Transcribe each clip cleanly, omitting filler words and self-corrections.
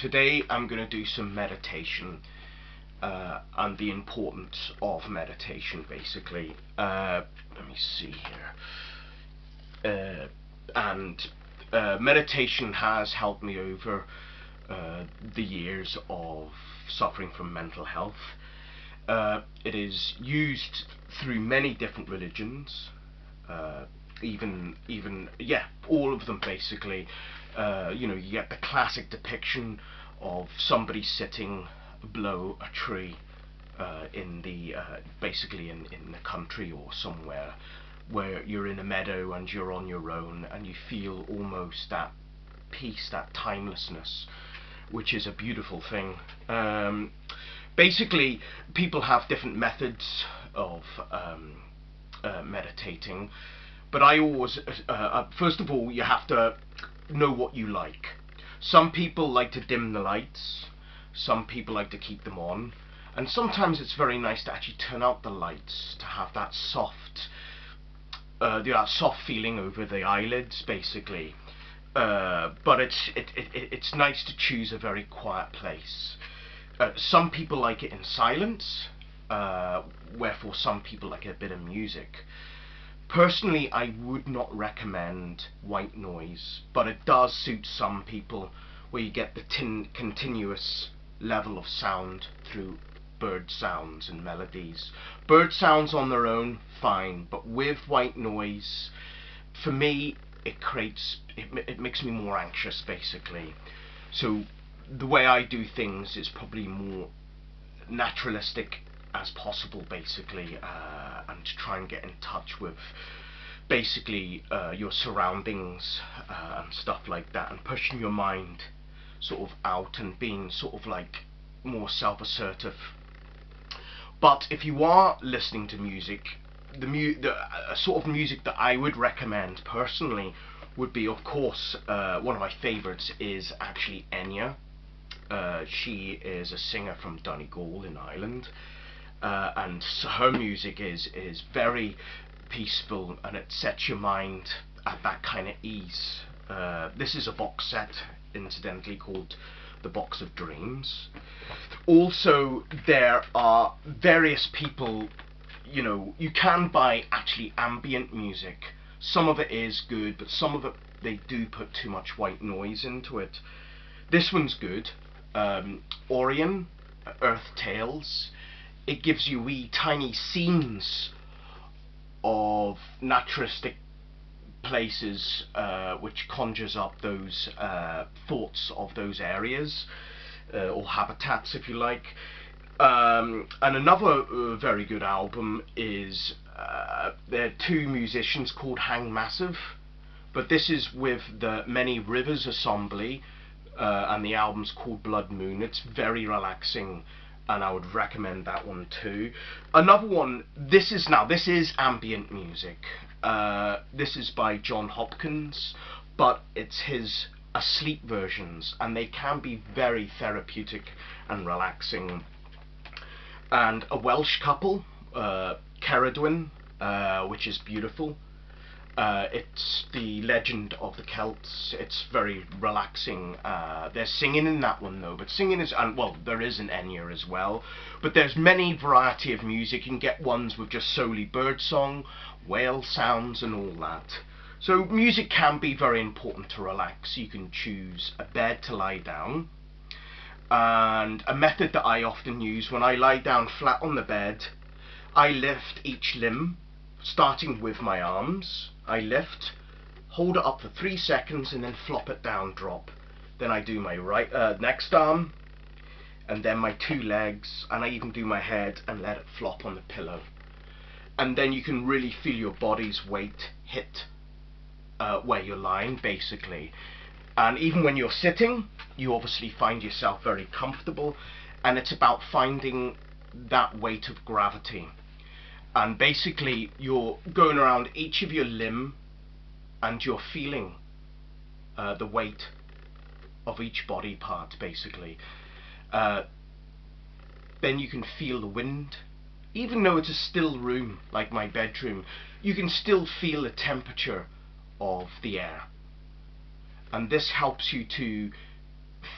today I'm going to do some meditation and the importance of meditation, basically. Let me see here. Meditation has helped me over the years of suffering from mental health. It is used through many different religions, all of them basically. You get the classic depiction of somebody sitting below a tree in the country or somewhere where you're in a meadow and you're on your own and you feel almost that peace, that timelessness, which is a beautiful thing. Basically, people have different methods of meditating, but I always, first of all, you have to know what you like. Some people like to dim the lights, some people like to keep them on, and sometimes it's very nice to actually turn out the lights to have that soft feeling over the eyelids, basically. But it's nice to choose a very quiet place. Some people like it in silence, wherefore some people like a bit of music. Personally, I would not recommend white noise, but it does suit some people, where you get the continuous level of sound through bird sounds and melodies. Bird sounds on their own, fine, but with white noise, for me, it makes me more anxious, basically. So the way I do things is probably more naturalistic as possible, basically, and to try and get in touch with basically your surroundings and stuff like that, and pushing your mind sort of out and being sort of like more self-assertive. But if you are listening to music, the sort of music that I would recommend personally would be, of course, one of my favourites is actually Enya. She is a singer from Donegal in Ireland, and her music is very peaceful, and it sets your mind at that kind of ease. This is a box set, incidentally, called The Box of Dreams. Also, there are various people, you can buy actually ambient music. Some of it is good, but some of it, they do put too much white noise into it. This one's good. Orion, Earth Tales. It gives you wee tiny scenes of naturalistic places, which conjures up those thoughts of those areas, or habitats, if you like. And another very good album is, there are two musicians called Hang Massive, but this is with the Many Rivers Assembly, and the album's called Blood Moon. It's very relaxing, and I would recommend that one too. Another one, this is ambient music. This is by John Hopkins, but it's his asleep versions, and they can be very therapeutic and relaxing. And a Welsh couple, Ceridwen, which is beautiful. It's the legend of the Celts. It's very relaxing. There's singing in that one though, but singing is, and well, there is an Enya as well, but there's many variety of music. You can get ones with just solely bird song, whale sounds and all that. So music can be very important to relax. You can choose a bed to lie down, and a method that I often use when I lie down flat on the bed, I lift each limb, starting with my arms. I lift, hold it up for 3 seconds, and then flop it down, drop. Then I do my next arm, and then my 2 legs, and I even do my head and let it flop on the pillow. And then you can really feel your body's weight hit where you're lying, basically. And even when you're sitting, you obviously find yourself very comfortable, and it's about finding that weight of gravity. And basically you're going around each of your limb and you're feeling the weight of each body part, basically. Then you can feel the wind. Even though it's a still room like my bedroom, you can still feel the temperature of the air. And this helps you to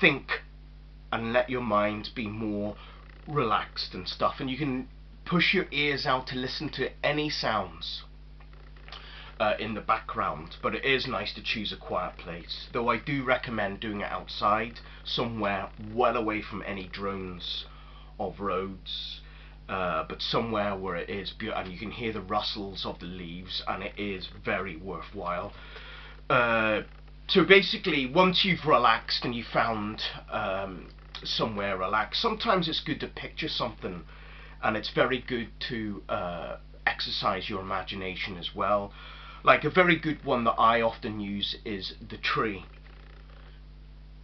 think and let your mind be more relaxed and stuff, and you can push your ears out to listen to any sounds in the background. But it is nice to choose a quiet place, though I do recommend doing it outside, somewhere well away from any drones of roads, but somewhere where it is beautiful and you can hear the rustles of the leaves, and it is very worthwhile. So basically, once you've relaxed and you found somewhere relaxed, sometimes it's good to picture something, and it's very good to exercise your imagination as well. Like a very good one that I often use is the tree.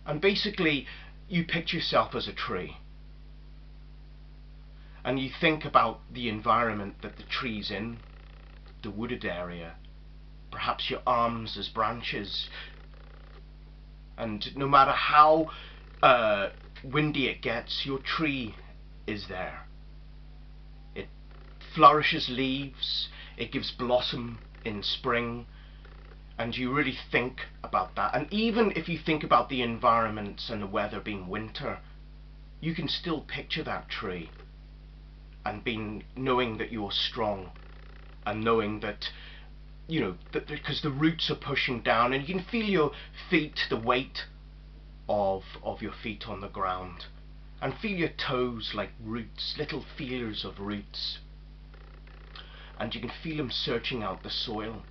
And basically, you picture yourself as a tree, and you think about the environment that the tree's in, the wooded area, perhaps your arms as branches, and no matter how windy it gets, your tree is there. It flourishes leaves, it gives blossom in spring, and you really think about that. And even if you think about the environments and the weather being winter, you can still picture that tree, and knowing that you're strong, and knowing that, you know, that because the roots are pushing down, and you can feel your feet, the weight of your feet on the ground, and feel your toes like roots, little feelers of roots, and you can feel them searching out the soil,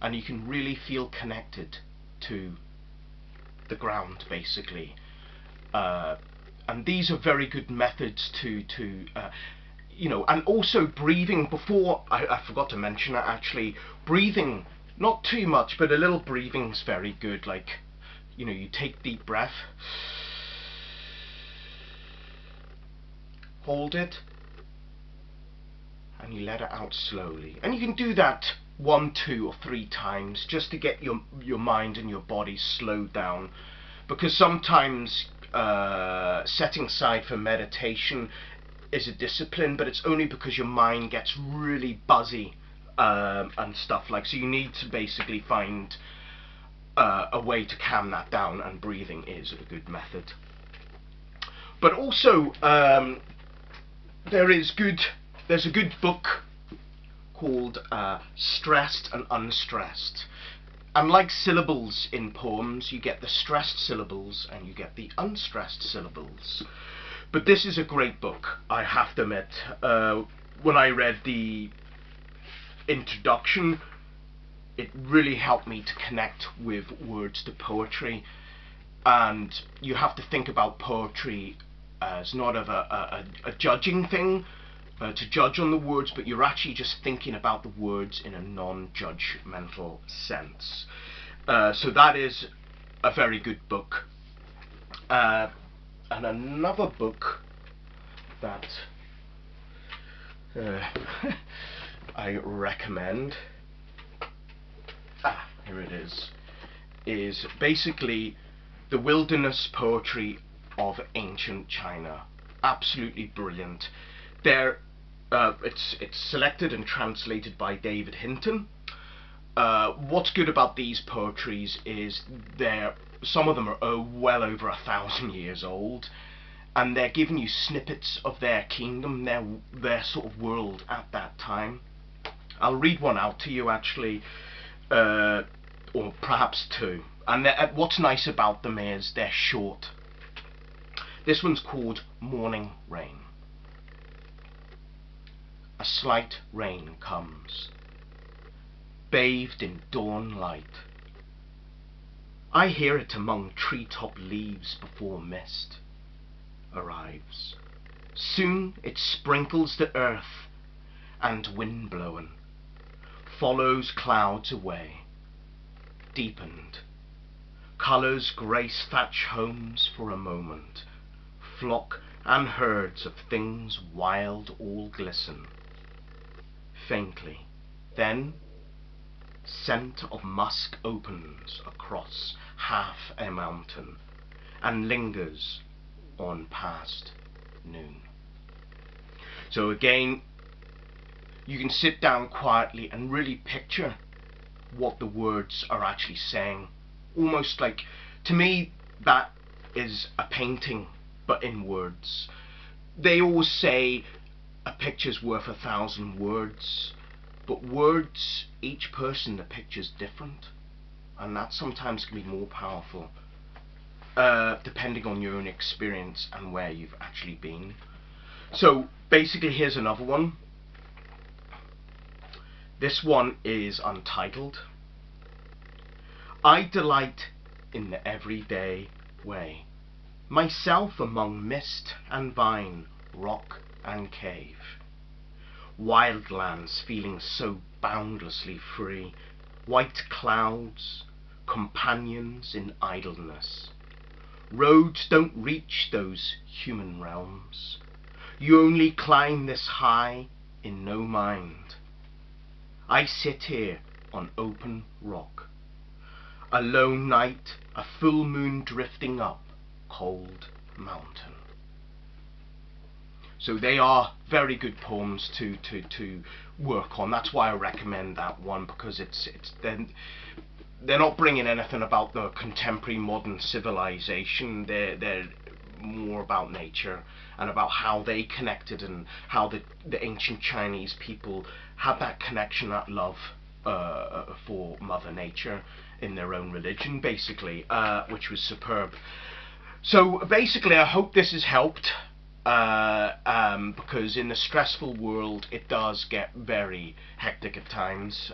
and you can really feel connected to the ground, basically. And these are very good methods to you know, and also breathing. Before, I forgot to mention it actually, breathing, not too much, but a little breathing's very good. Like, you know, you take deep breath, hold it, and you let it out slowly. And you can do that 1, 2 or 3 times just to get your mind and your body slowed down, because sometimes setting aside for meditation is a discipline, but it's only because your mind gets really buzzy and stuff like. So you need to basically find a way to calm that down, and breathing is a good method. But also there's a good book called Stressed and Unstressed. And like syllables in poems, you get the stressed syllables and you get the unstressed syllables. But this is a great book, I have to admit. When I read the introduction, it really helped me to connect with words to poetry. And you have to think about poetry as not of a judging thing, to judge on the words, but you're actually just thinking about the words in a non-judgmental sense. So that is a very good book. And another book that I recommend, here it is basically The Wilderness Poetry of Ancient China. Absolutely brilliant. It's selected and translated by David Hinton. What's good about these poetries is some of them are well over 1,000 years old, and they're giving you snippets of their kingdom, their sort of world at that time. I'll read one out to you actually, or perhaps 2. And what's nice about them is they're short. This one's called Morning Rain. A slight rain comes, bathed in dawn light. I hear it among treetop leaves before mist arrives. Soon it sprinkles the earth, and wind blown follows clouds away. Deepened colours grace thatch homes for a moment. Flock and herds of things wild all glisten. Faintly, then, scent of musk opens across half a mountain and lingers on past noon. So again, you can sit down quietly and really picture what the words are actually saying. Almost like, to me, that is a painting, but in words. They always say a picture's worth 1,000 words, but words, each person, the picture's different, and that sometimes can be more powerful, depending on your own experience and where you've actually been. So basically, here's another one. This one is Untitled. I delight in the everyday way, myself among mist and vine, rock and cave, wildlands feeling so boundlessly free, white clouds, companions in idleness. Roads don't reach those human realms. You only climb this high in no mind. I sit here on open rock, a lone night, a full moon drifting up cold mountain. So they are very good poems to work on. That's why I recommend that one, because they're not bringing anything about the contemporary modern civilization. They're more about nature and about how they connected, and how the ancient Chinese people had that connection, that love for Mother Nature in their own religion, basically, which was superb. So basically, I hope this has helped, because in the stressful world it does get very hectic at times.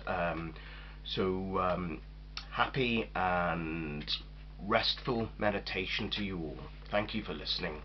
Happy and restful meditation to you all. Thank you for listening.